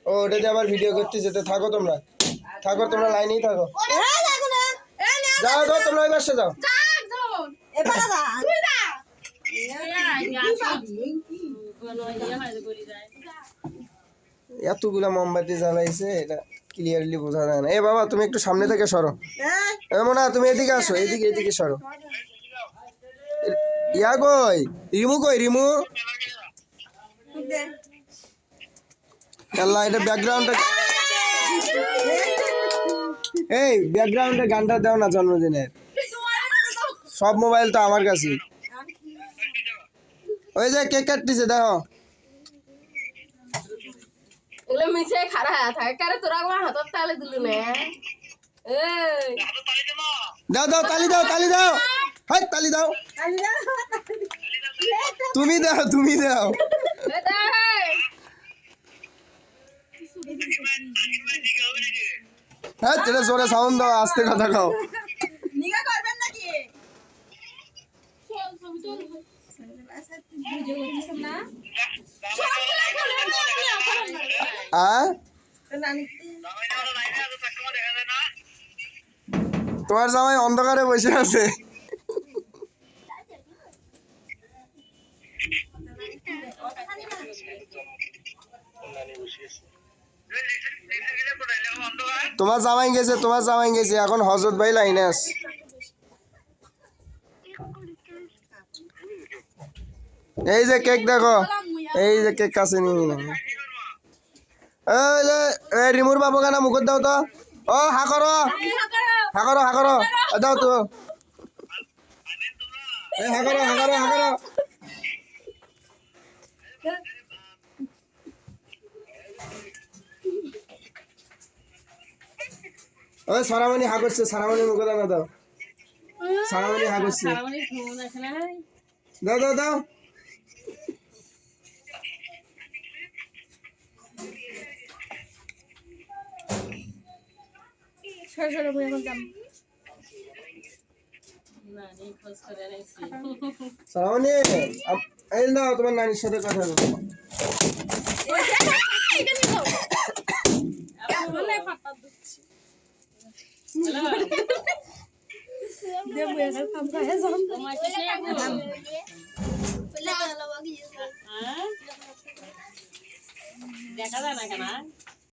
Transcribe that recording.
ও ওটাতে আবার ভিডিও করতেছে, তো থাকো তোমরা, লাইনেই থাকো। যাও যাও তোমরা ওই পাশে যাও। এতগুলা মোমবাতি জ্বালাইছে, এটা ক্লিয়ারলি বোঝা যায় না। এ বাবা তুমি একটু সামনে থেকে সরো। এমন না, তুমি এদিকে আসো, এদিকে সরো। ইয়া কই রিমু, রিমু আল্লাহ, এটা ব্যাকগ্রাউন্ডে, এই ব্যাকগ্রাউন্ডে গানটা দাও না জন্মদিনের। সব মোবাইল তো আমার কাছে। ওই যে কেক কাটতেছে দেখো। এগুলো মিছে খারা থাকে কারে তোরা আমার হাতত তালে দিলু না। এই দাও তালি দাও, হাই তালি দাও। তুমি দাও। হ্যাঁ যেটা জোরে সাউন্ড দাও, আস্তে কথা কও। নিগা করবেন নাকি? তোমার জামাই অন্ধকারে বসে আছে। তোমার জামাই গেছে, এখন হযরত ভাই লাইনে আছে। এই যে কেক দেখো, এই যে কেক কাছে নিয়ে নাও। এই যে রিমুর বাবু গানা মুখ দাও তো। ও হা করো দাও তো। এই হা করো। ওই সারামণি হা করছে, সারামণি মুখ দাও। সারামণি হা করছে, দাও। সারামণি এই নাও, তোমার নানির সাথে কথা বলো। দেখা যায় না কেন?